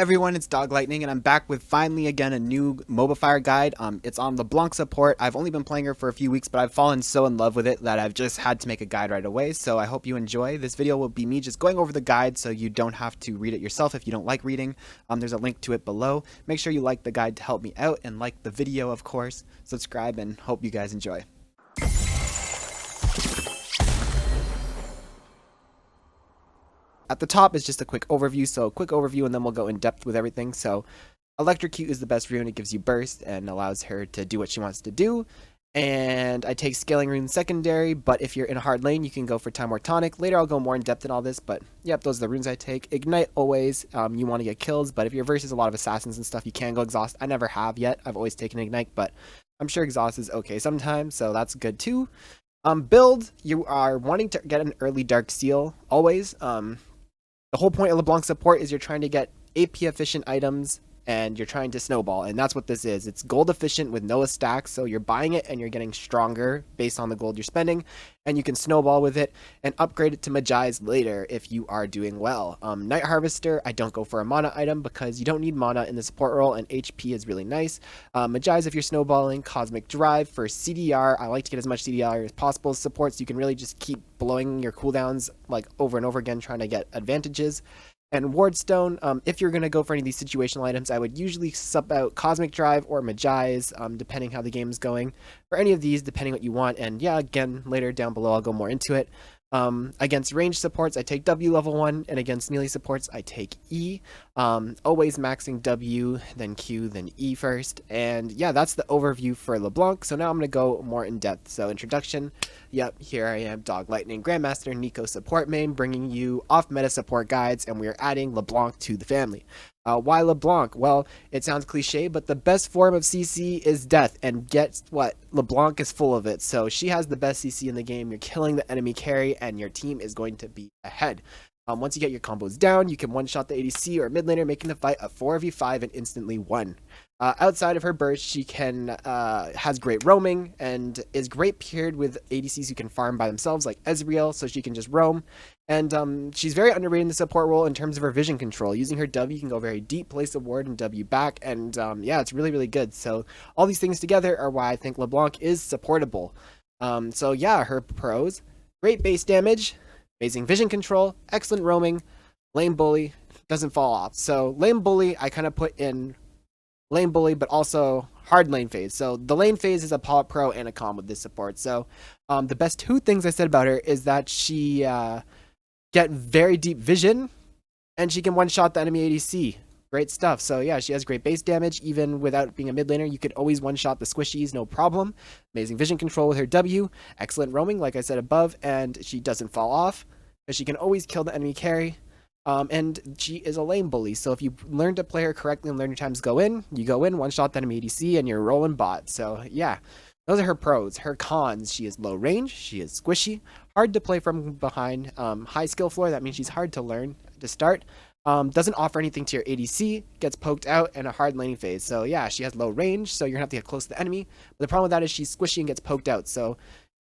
everyone, it's Doglightning, and I'm back with finally again a new mobile fire guide. It's on LeBlanc support. I've only been playing her for a few weeks, but I've fallen so in love with it that I've just had to make a guide right away. So I hope you enjoy. This video will be me just going over the guide, so you don't have to read it yourself if you don't like reading. There's a link to it below. Make sure you like the guide to help me out, and like the video, of course. Subscribe, and hope you guys enjoy. At the top is just a quick overview, so a quick overview and then we'll go in depth with everything. So Electrocute is the best rune. It gives you burst and allows her to do what she wants to do. And I take Scaling Rune secondary, but if you're in a hard lane, you can go for Time War Tonic. Later I'll go more in depth in all this, but yep, those are the runes I take. Ignite always, you want to get kills, but if you're versus a lot of assassins and stuff, you can go Exhaust. I never have yet. I've always taken Ignite, but I'm sure Exhaust is okay sometimes, so that's good too. Build, you are wanting to get an early Dark Seal, always. The whole point of LeBlanc support is you're trying to get AP efficient items and you're trying to snowball, and that's what this is. It's gold efficient with no stacks, so you're buying it and you're getting stronger based on the gold you're spending, and you can snowball with it and upgrade it to Magi's later if you are doing well. Night Harvester, I don't go for a mana item because you don't need mana in the support role, and HP is really nice. Magi's if you're snowballing. Cosmic Drive for CDR, I like to get as much CDR as possible support, so you can really just keep blowing your cooldowns like over and over again trying to get advantages. And Wardstone, if you're going to go for any of these situational items, I would usually sub out Cosmic Drive or Magi's, depending how the game is going. For any of these, depending what you want. And yeah, again, later down below, I'll go more into it. Against range supports, I take W level 1, and against melee supports, I take E. Always maxing W, then Q, then E first. And yeah, that's the overview for LeBlanc. So now I'm going to go more in depth. So introduction, yep, here I am, Doglightning Grandmaster Nico support main, bringing you off-meta support guides, and we are adding LeBlanc to the family. Why LeBlanc? Well, it sounds cliche, but the best form of CC is death, and guess what? LeBlanc is full of it, so she has the best CC in the game. You're killing the enemy carry, and your team is going to be ahead. Once you get your combos down, you can one-shot the ADC or mid laner, making the fight a 4v5 and instantly won. Outside of her burst, she can has great roaming and is great paired with ADCs who can farm by themselves, like Ezreal, so she can just roam. And she's very underrated in the support role in terms of her vision control. Using her W, you can go very deep, place a ward, and W back, and yeah, it's really, really good. So all these things together are why I think LeBlanc is supportable. So yeah, her pros: great base damage, amazing vision control, excellent roaming, lane bully, doesn't fall off. So lane bully, I kind of put in lane bully, but also hard lane phase. So the lane phase is a pro and a con with this support. So the best two things I said about her is that she get very deep vision, and she can one-shot the enemy ADC. Great stuff. So yeah, she has great base damage. Even without being a mid laner, you could always one-shot the squishies, no problem. Amazing vision control with her W. Excellent roaming, like I said above, and she doesn't fall off, because she can always kill the enemy carry. And she is a lane bully, so if you learn to play her correctly and learn your times go in, you go in, one-shot the enemy ADC, and you're rolling bot. So yeah, those are her pros. Her cons: she is low range, she is squishy, hard to play from behind, high skill floor, that means she's hard to learn to start. Doesn't offer anything to your ADC, gets poked out, and a hard laning phase. So yeah, she has low range, so you're gonna have to get close to the enemy. But the problem with that is she's squishy and gets poked out. So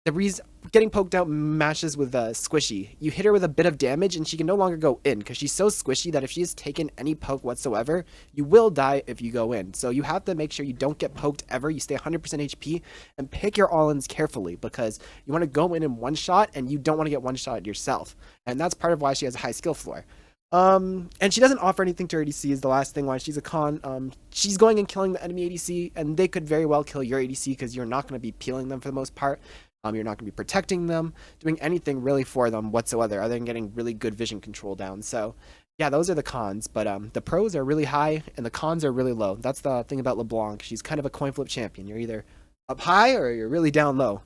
the reason getting poked out matches with squishy. You hit her with a bit of damage and she can no longer go in because she's so squishy that if she has taken any poke whatsoever, you will die if you go in. So you have to make sure you don't get poked ever. You stay 100% HP and pick your all-ins carefully because you want to go in one shot and you don't want to get one shot yourself. And that's part of why she has a high skill floor. And she doesn't offer anything to her ADC is the last thing why she's a con. She's going and killing the enemy ADC, and they could very well kill your ADC because you're not going to be peeling them for the most part. You're not going to be protecting them, doing anything really for them whatsoever, other than getting really good vision control down. So yeah, those are the cons, but the pros are really high and the cons are really low. That's the thing about LeBlanc. She's kind of a coin flip champion. You're either up high or you're really down low.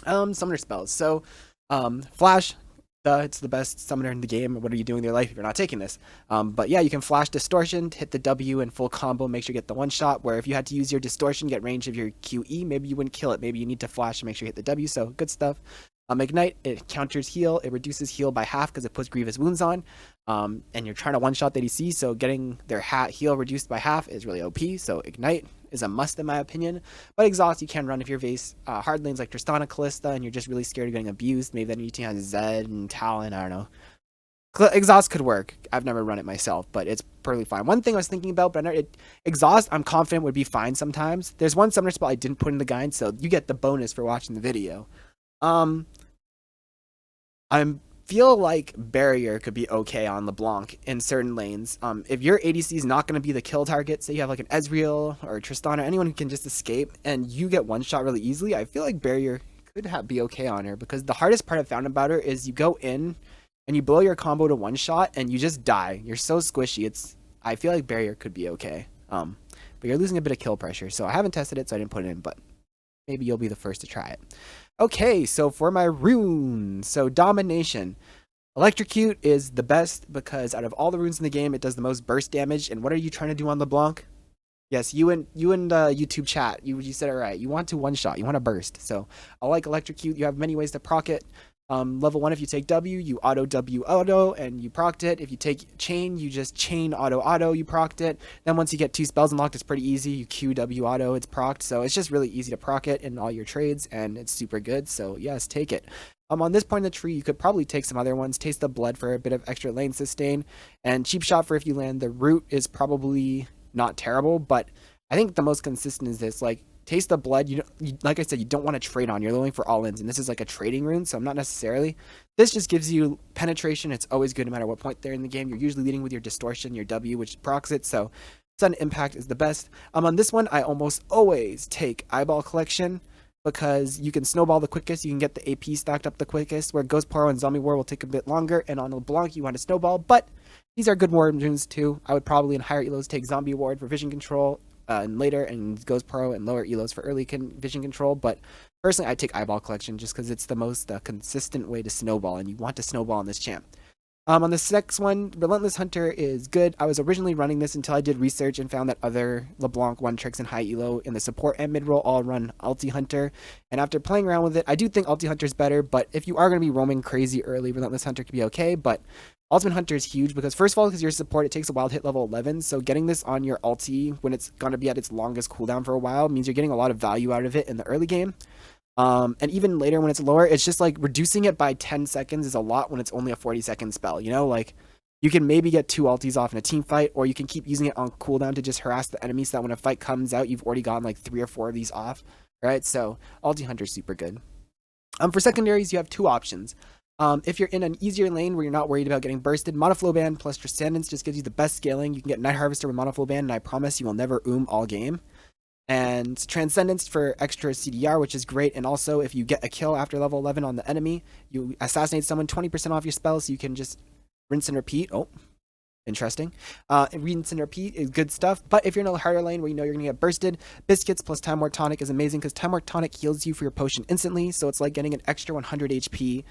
Summoner spells. So Flash, it's the best summoner in the game. What are you doing in your life if you're not taking this? But yeah, you can flash distortion, hit the W in full combo, make sure you get the one shot, where if you had to use your distortion, get range of your QE, maybe you wouldn't kill it. Maybe you need to flash and make sure you hit the W, so good stuff. Ignite, it counters heal, it reduces heal by half because it puts grievous wounds on, and you're trying to one-shot the ADC, so getting their heal reduced by half is really OP, so Ignite is a must in my opinion. But Exhaust you can run if you're base hard lanes like Tristana, Callista, and you're just really scared of getting abused. Maybe that your team has Zed and Talon, I don't know. Exhaust could work. I've never run it myself, but it's perfectly fine. One thing I was thinking about, but exhaust, I'm confident would be fine sometimes. There's one summoner spell I didn't put in the guide, so you get the bonus for watching the video. I feel like barrier could be okay on LeBlanc in certain lanes. If your ADC is not going to be the kill target, say you have like an Ezreal or Tristana, anyone who can just escape, and you get one shot really easily, I feel like barrier could be okay on her, because the hardest part I've found about her is you go in and you blow your combo to one shot and you just die. You're so squishy. I feel like barrier could be okay. But you're losing a bit of kill pressure, so I haven't tested it, so I didn't put it in, but maybe you'll be the first to try it. Okay, so for my rune, so domination. Electrocute is the best because out of all the runes in the game, it does the most burst damage. And what are you trying to do on LeBlanc? Yes, you and YouTube chat, you said it right. You want to one shot, you want to burst. So I like Electrocute. You have many ways to proc it. Level 1, if you take W, you auto, and you procced it. If you take chain, you just chain auto, you procced it. Then once you get 2 spells unlocked, it's pretty easy. You Q W auto, it's procced. So it's just really easy to proc it in all your trades, and it's super good. So yes, take it. On this point in the tree, you could probably take some other ones. Taste the Blood for a bit of extra lane sustain, and Cheap Shot for if you land. The Root is probably not terrible, but I think the most consistent is this. Like, Taste the Blood, like I said, you don't want to trade on. You're looking for all-ins, and this is like a trading rune, so I'm not necessarily. This just gives you penetration. It's always good no matter what point they're in the game. You're usually leading with your Distortion, your W, which procs it, so Sudden Impact is the best. On this one, I almost always take Eyeball Collection, because you can snowball the quickest, you can get the AP stacked up the quickest, where Ghost Poro and Zombie War will take a bit longer, and on LeBlanc you want to snowball, but these are good ward runes too. I would probably in higher elos take Zombie Ward for vision control, and later, and Ghost Poro and lower elos for early vision control, but personally I take Eyeball Collection just because it's the most consistent way to snowball, and you want to snowball on this champ. On this next one, Relentless Hunter is good. I was originally running this until I did research and found that other LeBlanc one tricks and high elo in the support and mid roll all run Ulti Hunter. And after playing around with it, I do think Ulti Hunter is better, but if you are going to be roaming crazy early, Relentless Hunter could be okay. But Ultimate Hunter is huge because, first of all, because your support, it takes a while to hit level 11. So getting this on your ulti when it's going to be at its longest cooldown for a while means you're getting a lot of value out of it in the early game. And even later when it's lower, it's just like reducing it by 10 seconds is a lot when it's only a 40-second spell, you know? Like, you can maybe get 2 ultis off in a team fight, or you can keep using it on cooldown to just harass the enemy so that when a fight comes out, you've already gotten like 3 or 4 of these off, right? So Ulti Hunter's super good. For secondaries, you have 2 options. If you're in an easier lane where you're not worried about getting bursted, Monoflow Band plus Transcendence just gives you the best scaling. You can get Night Harvester with Monoflow Band, and I promise you will never all game. And Transcendence for extra CDR, which is great. And also, if you get a kill after level 11 on the enemy, you assassinate someone, 20% off your spells, so you can just rinse and repeat. Oh, interesting. Rinse and repeat is good stuff. But if you're in a harder lane where you know you're going to get bursted, Biscuits plus Time War Tonic is amazing because Time War Tonic heals you for your potion instantly. So it's like getting an extra 100 HP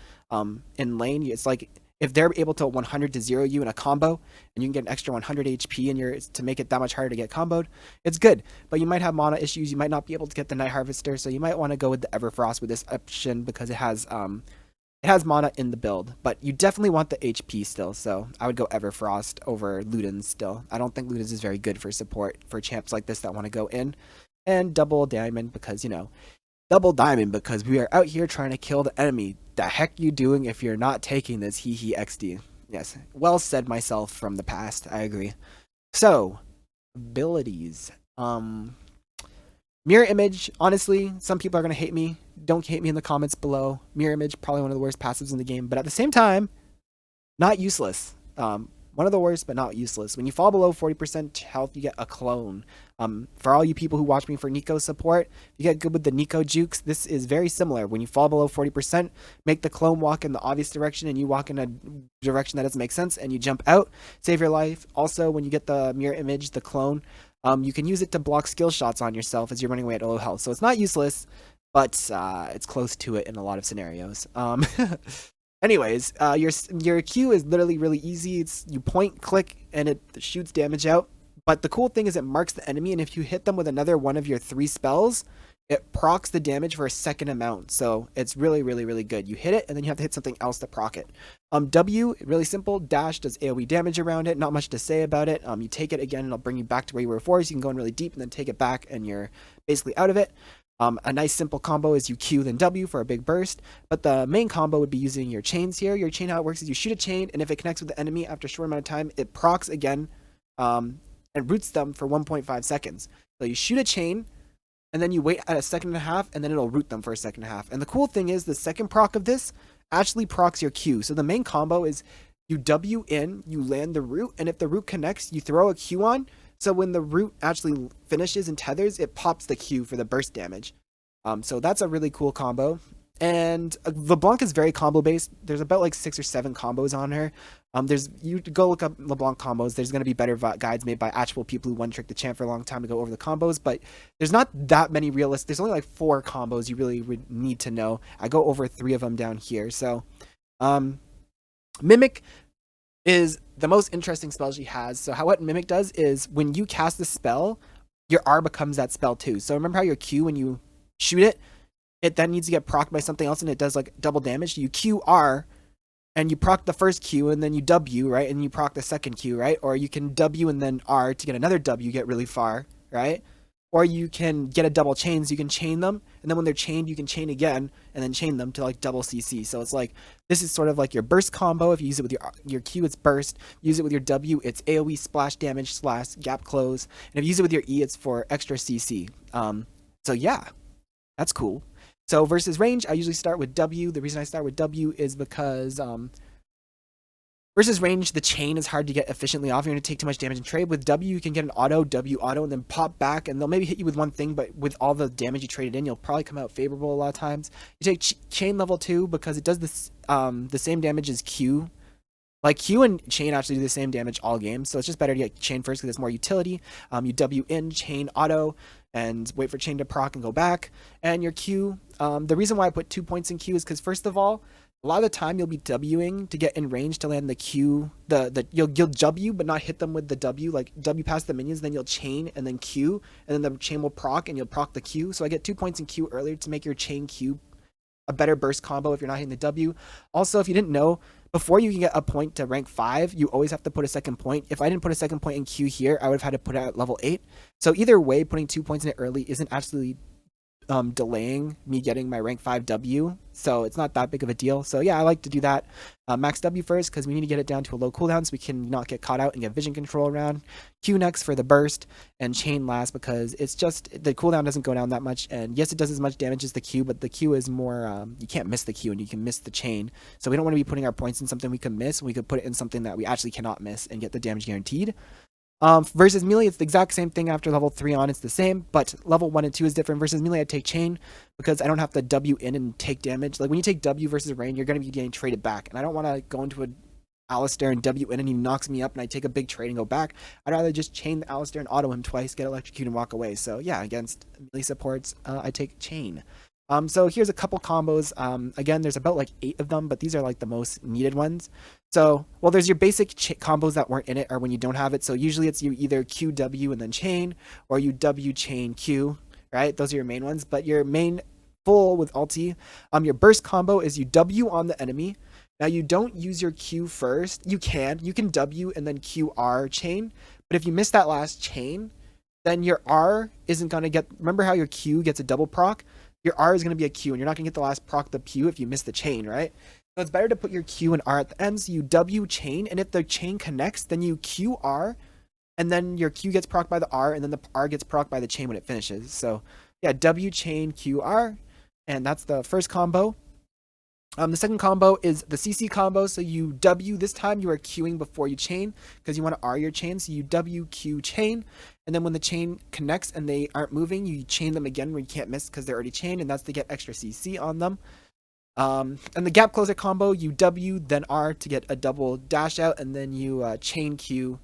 in lane. It's like if they're able to 100 to 0 you in a combo, and you can get an extra 100 HP in your to make it that much harder to get comboed, it's good. But you might have mana issues. You might not be able to get the Night Harvester, so you might want to go with the Everfrost with this option because it has mana in the build. But you definitely want the HP still, so I would go Everfrost over Ludens still. I don't think Ludens is very good for support for champs like this that want to go in. And Double Diamond because, you know, Double Diamond because we are out here trying to kill the enemy. The heck you doing if you're not taking this hee XD? Yes, well said myself from the past. I agree. So, abilities. Mirror Image, honestly, some people are going to hate me. Don't hate me in the comments below. Mirror Image, probably one of the worst passives in the game, but at the same time, not useless. One of the worst, but not useless. When you fall below 40% health, you get a clone. For all you people who watch me for Nico support, you get good with the Nico jukes. This is very similar. When you fall below 40%, make the clone walk in the obvious direction, and you walk in a direction that doesn't make sense, and you jump out, save your life. Also, when you get the mirror image, the clone, you can use it to block skill shots on yourself as you're running away at low health. So it's not useless, but it's close to it in a lot of scenarios. Anyways, your Q is literally really easy. It's you point, click, and it shoots damage out. But the cool thing is it marks the enemy, and if you hit them with another one of your 3 spells, it procs the damage for a second amount. So it's really, really, really good. You hit it, and then you have to hit something else to proc it. W, really simple. Dash does AoE damage around it. Not much to say about it. You take it again, and it'll bring you back to where you were before. So you can go in really deep, and then take it back, and you're basically out of it. A nice simple combo is you Q then W for a big burst, but the main combo would be using your chains here. Your chain, how it works is you shoot a chain, and if it connects with the enemy after a short amount of time, it procs again and roots them for 1.5 seconds. So you shoot a chain, and then you wait at a second and a half, and then it'll root them for a second and a half. And the cool thing is the second proc of this actually procs your Q. So the main combo is you W in, you land the root, and if the root connects, you throw a Q on. So when the root actually finishes and tethers, it pops the Q for the burst damage. So that's a really cool combo. And LeBlanc is very combo based. There's about like 6 or 7 combos on her. You go look up LeBlanc combos. There's going to be better guides made by actual people who one-trick the champ for a long time to go over the combos, but there's not that many realistic. There's only like 4 combos you really would need to know. I go over 3 of them down here. So Mimic is the most interesting spell she has. So what Mimic does is when you cast the spell, your R becomes that spell too. So remember how your Q, when you shoot it, it then needs to get procced by something else and it does like double damage. You Q R and you proc the first Q and then you W, right? And you proc the second Q, right? Or you can W and then R to get another W, get really far, right? Or you can get a double chain, so you can chain them, and then when they're chained, you can chain again, and then chain them to like double CC. So it's like, this is sort of like your burst combo. If you use it with your Q, it's burst. Use it with your W, it's AoE splash damage / gap close. And if you use it with your E, it's for extra CC. So yeah, that's cool. So versus range, I usually start with W. The reason I start with W is because versus range, the chain is hard to get efficiently off. You're going to take too much damage in trade. With W, you can get an W auto, and then pop back, and they'll maybe hit you with one thing, but with all the damage you traded in, you'll probably come out favorable a lot of times. You take chain level 2 because it does this the same damage as Q. Like Q and chain actually do the same damage all games, so it's just better to get chain first because it's more utility. You W in, chain auto, and wait for chain to proc and go back. And your Q, the reason why I put 2 points in Q is because first of all, a lot of the time you'll be Wing to get in range to land the Q. You'll W but not hit them with the W, like W past the minions, then you'll chain and then Q, and then the chain will proc and you'll proc the Q. So I get 2 points in Q earlier to make your chain Q a better burst combo if you're not hitting the W. Also, if you didn't know, before you can get a point to rank 5, you always have to put a second point. If I didn't put a second point in Q here, I would have had to put it at level 8. So either way, putting 2 points in it early isn't actually delaying me getting my rank 5 W, so it's not that big of a deal. So yeah, I like to do that. Max W first because we need to get it down to a low cooldown so we can not get caught out and get vision control around. Q next for the burst, and chain last because it's just the cooldown doesn't go down that much, and yes, it does as much damage as the Q, but the Q is more you can't miss the Q and you can miss the chain, so we don't want to be putting our points in something we can miss. We could put it in something that we actually cannot miss and get the damage guaranteed. Versus melee, it's the exact same thing. After level 3 on, it's the same, but level 1 and 2 is different. Versus melee, I take chain because I don't have to W in and take damage. Like when you take W versus rain, you're going to be getting traded back, and I don't want to go into an Alistair and W in and he knocks me up and I take a big trade and go back. I'd rather just chain the Alistair and auto him twice, get electrocuted and walk away. So yeah, against melee supports, I take chain. So here's a couple combos. Again, there's about like 8 of them, but these are like the most needed ones. So, well, there's your basic combos that weren't in it or when you don't have it. So usually it's you either QW and then chain, or you W chain Q, right? Those are your main ones. But your main full with ulti, your burst combo is you W on the enemy. Now you don't use your Q first. You can W and then QR chain. But if you miss that last chain, then your R isn't going to get, remember how your Q gets a double proc? Your R is going to be a Q, and you're not going to get the last proc the Q if you miss the chain, right? So it's better to put your Q and R at the end, so you W chain, and if the chain connects, then you QR, and then your Q gets proc by the R, and then the R gets proc by the chain when it finishes. So yeah, W chain QR, and that's the first combo. The second combo is the CC combo, so you W, this time you are queuing before you chain, because you want to R your chain, so you W, Q, chain, and then when the chain connects and they aren't moving, you chain them again where you can't miss because they're already chained, and that's to get extra CC on them. And the gap closer combo, you W, then R to get a double dash out, and then you chain Q.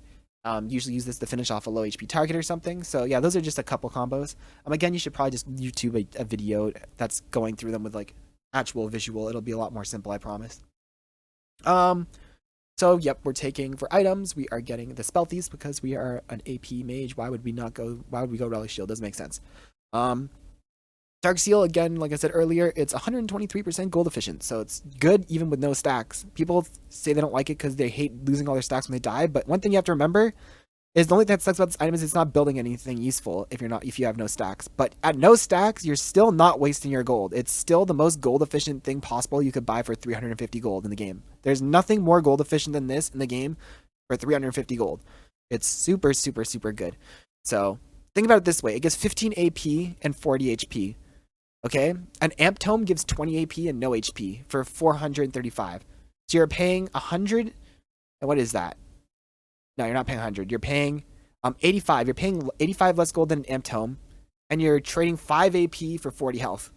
Usually use this to finish off a low HP target or something. So yeah, those are just a couple combos. Again, you should probably just YouTube a video that's going through them with like actual visual. It'll be a lot more simple, I promise. So yep, we're taking for items, we are getting the Spelthies because we are an AP mage. Why would we go Relic Shield? Doesn't make sense. Dark Seal, again, like I said earlier, it's 123% gold efficient, so it's good even with no stacks. People say they don't like it because they hate losing all their stacks when they die, but one thing you have to remember is the only thing that sucks about this item is it's not building anything useful if you have no stacks. But at no stacks, you're still not wasting your gold. It's still the most gold efficient thing possible you could buy for 350 gold in the game. There's nothing more gold efficient than this in the game for 350 gold. It's super, super, super good. So think about it this way. It gives 15 AP and 40 HP. Okay? An Amp Tome gives 20 AP and no HP for 435. So you're paying 100. And what is that? No, you're not paying 100. You're paying 85. You're paying 85 less gold than an Amp Tome, and you're trading 5 AP for 40 health.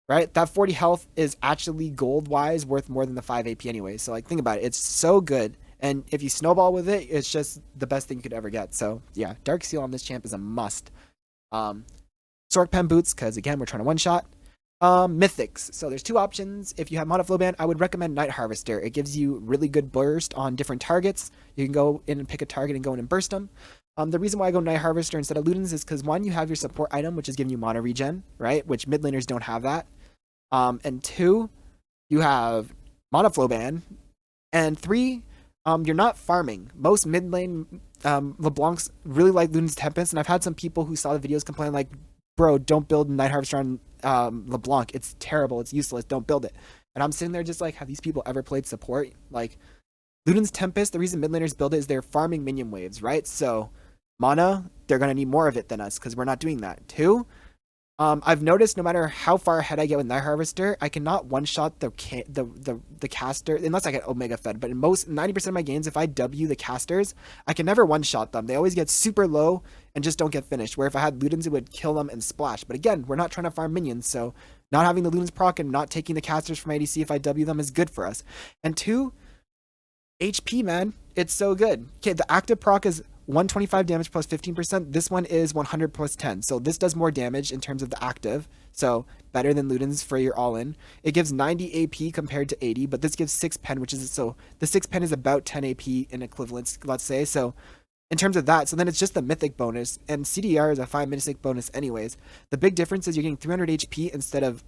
Right? That 40 health is actually gold-wise worth more than the 5 AP anyway. So, like, think about it. It's so good. And if you snowball with it, it's just the best thing you could ever get. So, yeah, Dark Seal on this champ is a must. Sork Pen Boots, because, again, we're trying to one-shot. Mythics. So there's two options. If you have Monoflow Band, I would recommend Night Harvester. It gives you really good burst on different targets. You can go in and pick a target and go in and burst them. The reason why I go Night Harvester instead of Ludens is because, one, you have your support item, which is giving you mana regen, right? Which mid laners don't have that. And two, you have Monoflow Band. And three, you're not farming. Most mid lane LeBlancs really like Ludens Tempest, and I've had some people who saw the videos complain like, bro, don't build Night Harvester on LeBlanc. It's terrible. It's useless. Don't build it. And I'm sitting there just like, have these people ever played support? Like, Ludens Tempest, the reason mid laners build it is they're farming minion waves, right? So, mana, they're going to need more of it than us because we're not doing that. Two, I've noticed no matter how far ahead I get with Night Harvester, I cannot one-shot the caster, unless I get Omega fed, but in 90% of my games, if I W the casters, I can never one-shot them. They always get super low and just don't get finished, where if I had Ludens, it would kill them and splash. But again, we're not trying to farm minions, so not having the Ludens proc and not taking the casters from ADC if I W them is good for us. And two, HP, man, it's so good. Okay, the active proc is 125 damage plus 15%. This one is 100 plus 10. So this does more damage in terms of the active. So better than Ludens for your all-in. It gives 90 AP compared to 80, but this gives 6 pen, which is, so the 6 pen is about 10 AP in equivalence, let's say. So in terms of that, so then it's just the mythic bonus, and CDR is a 5 mythic bonus anyways. The big difference is you're getting 300 HP instead of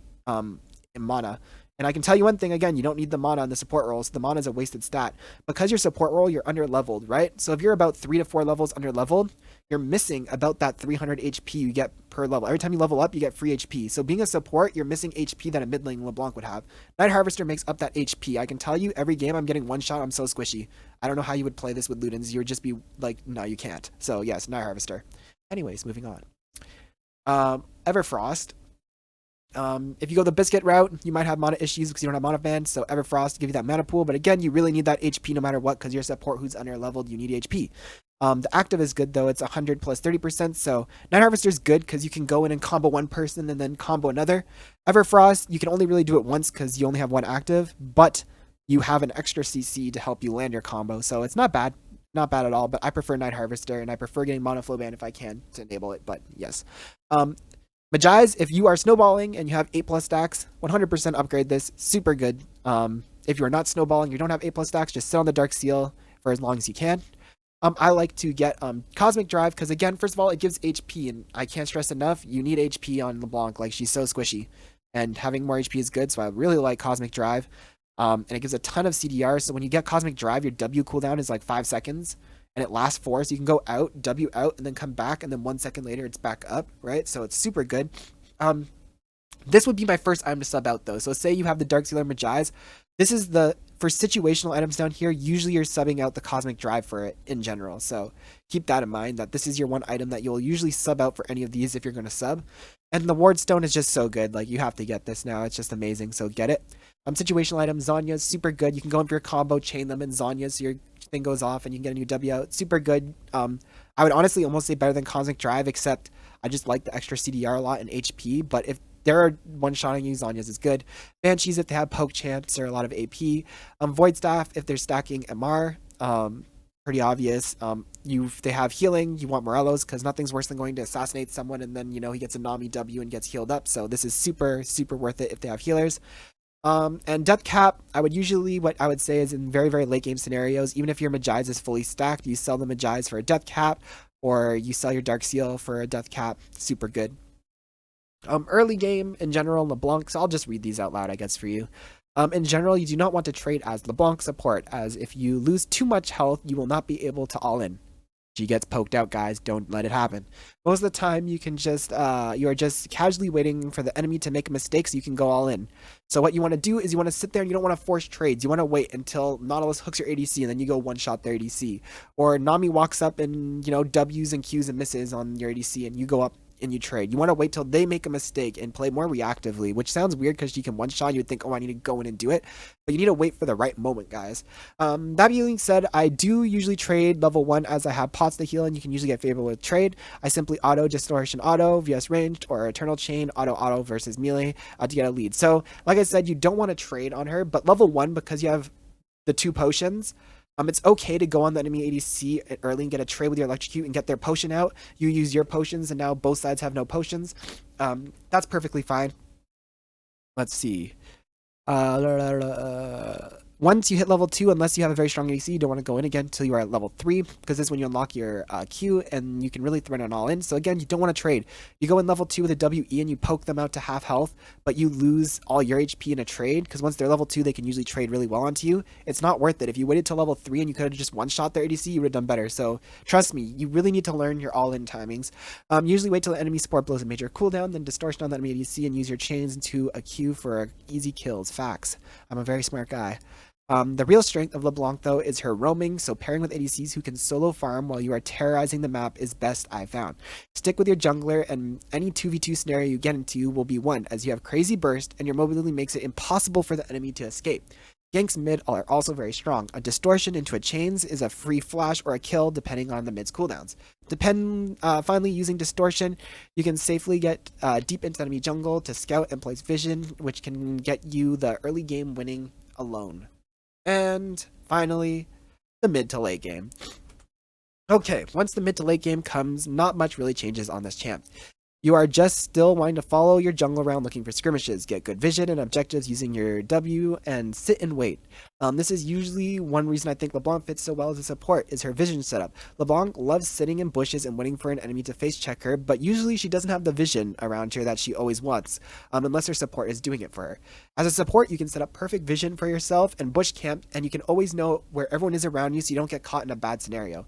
mana. And I can tell you one thing, again, you don't need the mana on the support role, so the mana is a wasted stat. Because your support role, you're under-leveled, right? So if you're about 3 to 4 levels under-leveled, you're missing about that 300 HP you get per level. Every time you level up, you get free HP. So being a support, you're missing HP that a mid lane LeBlanc would have. Night Harvester makes up that HP. I can tell you, every game I'm getting one shot, I'm so squishy. I don't know how you would play this with Ludens. You would just be like, no, you can't. So yes, Night Harvester. Anyways, moving on. Everfrost. If you go the Biscuit route, you might have mana issues because you don't have mana band, so Everfrost give you that mana pool, but again, you really need that HP no matter what because you're a support who's under leveled, you need HP. The active is good though, it's 100 plus 30%, so Night Harvester is good because you can go in and combo one person and then combo another. Everfrost, you can only really do it once because you only have one active, but you have an extra CC to help you land your combo, so it's not bad. Not bad at all, but I prefer Night Harvester, and I prefer getting Monoflow Band if I can to enable it, but yes. Magi's, if you are snowballing and you have 8+ stacks, 100% upgrade this. Super good. If you are not snowballing, you don't have 8+ stacks, just sit on the Dark Seal for as long as you can. I like to get Cosmic Drive because, again, first of all, it gives HP, and I can't stress enough, you need HP on LeBlanc. Like, she's so squishy, and having more HP is good, so I really like Cosmic Drive. And it gives a ton of CDR, so when you get Cosmic Drive, your W cooldown is like 5 seconds. And it lasts 4, so you can go out, W out, and then come back, and then 1 second later it's back up, right? So it's super good. This would be my first item to sub out though. So say you have the Dark Sealer Magi's. This is for situational items down here, usually you're subbing out the Cosmic Drive for it in general. So keep that in mind, that this is your one item that you'll usually sub out for any of these if you're going to sub. And the Ward Stone is just so good. Like, you have to get this now. It's just amazing. So get it. Situational item, Zonya's super good. You can go in for your combo, chain them in Zonya's, so your thing goes off and you can get a new W out. Super good. I would honestly almost say better than Cosmic Drive, except I just like the extra CDR a lot and HP. But if there are one-shotting you, Zonya's is good. Banshees, if they have poke champs or a lot of AP. Void Staff, if they're stacking MR, pretty obvious. If they have healing, you want Morelos, because nothing's worse than going to assassinate someone and then, he gets a Nami W and gets healed up. So this is super, super worth it if they have healers. And Death Cap, what I would say is in very, very late game scenarios, even if your Magi's is fully stacked, you sell the Magi's for a Death Cap, or you sell your Dark Seal for a Death Cap. Super good. Early game, in general, LeBlanc, so I'll just read these out loud, I guess, for you. In general, you do not want to trade as LeBlanc support, as if you lose too much health, you will not be able to all-in. She gets poked out, guys. Don't let it happen. Most of the time, you are just casually waiting for the enemy to make a mistake so you can go all in. So what you want to do is you want to sit there and you don't want to force trades. You want to wait until Nautilus hooks your ADC and then you go one-shot their ADC. Or Nami walks up and, W's and Q's and misses on your ADC and you go up and you trade. You want to wait till they make a mistake and play more reactively, which sounds weird because you can one-shot. You would think, oh, I need to go in and do it. But you need to wait for the right moment, guys. That being said, I do usually trade level 1 as I have pots to heal, and you can usually get favorable with trade. I simply auto Distortion auto, VS ranged, or Eternal Chain auto versus melee to get a lead. So, like I said, you don't want to trade on her, but level 1, because you have the 2 potions, it's okay to go on the enemy ADC early and get a trade with your electrocute and get their potion out. You use your potions and now both sides have no potions. That's perfectly fine. Let's see. Once you hit level 2, unless you have a very strong ADC, you don't want to go in again until you are at level 3, because this is when you unlock your Q, and you can really throw it all in. So again, you don't want to trade. You go in level 2 with a WE, and you poke them out to half health, but you lose all your HP in a trade, because once they're level 2, they can usually trade really well onto you. It's not worth it. If you waited till level 3 and you could have just one-shot their ADC, you would have done better. So trust me, you really need to learn your all-in timings. Usually wait till the enemy support blows a major cooldown, then distortion on the enemy ADC, and use your chains into a Q for easy kills. Facts. I'm a very smart guy. The real strength of LeBlanc, though, is her roaming, so pairing with ADCs who can solo farm while you are terrorizing the map is best, I've found. Stick with your jungler, and any 2v2 scenario you get into will be won, as you have crazy burst, and your mobility makes it impossible for the enemy to escape. Ganks mid are also very strong. A distortion into a chains is a free flash or a kill, depending on the mid's cooldowns. Finally, using distortion, you can safely get deep into enemy jungle to scout and place vision, which can get you the early game winning alone. And finally, the mid to late game. Okay, once the mid to late game comes, not much really changes on this champ. You are just still wanting to follow your jungle around looking for skirmishes, get good vision and objectives using your W, and sit and wait. This is usually one reason I think LeBlanc fits so well as a support, is her vision setup. LeBlanc loves sitting in bushes and waiting for an enemy to face check her, but usually she doesn't have the vision around here that she always wants, unless her support is doing it for her. As a support, you can set up perfect vision for yourself and bush camp, and you can always know where everyone is around you so you don't get caught in a bad scenario.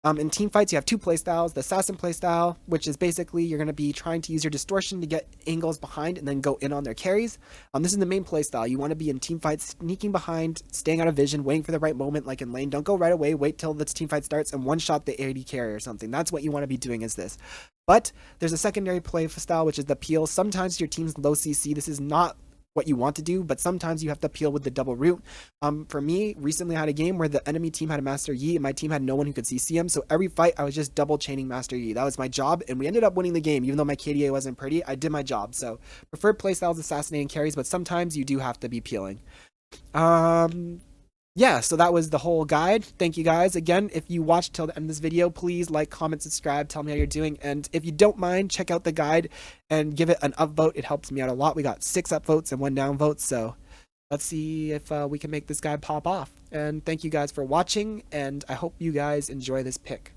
In team fights, you have 2 playstyles. The assassin playstyle, which is basically you're going to be trying to use your distortion to get angles behind and then go in on their carries. This is the main playstyle. You want to be in team fights, sneaking behind, staying out of vision, waiting for the right moment like in lane. Don't go right away. Wait till this team fight starts and one-shot the AD carry or something. That's what you want to be doing is this. But there's a secondary play style, which is the peel. Sometimes your team's low CC. This is not what you want to do, but sometimes you have to peel with the double root. For me, recently I had a game where the enemy team had a Master Yi and my team had no one who could CC him, so every fight I was just double chaining Master Yi. That was my job, and we ended up winning the game. Even though my KDA wasn't pretty, I did my job. So preferred playstyles assassinating carries, but sometimes you do have to be peeling. Yeah, so that was the whole guide. Thank you guys. Again, if you watched till the end of this video, please like, comment, subscribe, tell me how you're doing. And if you don't mind, check out the guide and give it an upvote. It helps me out a lot. We got 6 upvotes and 1 downvote. So let's see if we can make this guy pop off. And thank you guys for watching. And I hope you guys enjoy this pick.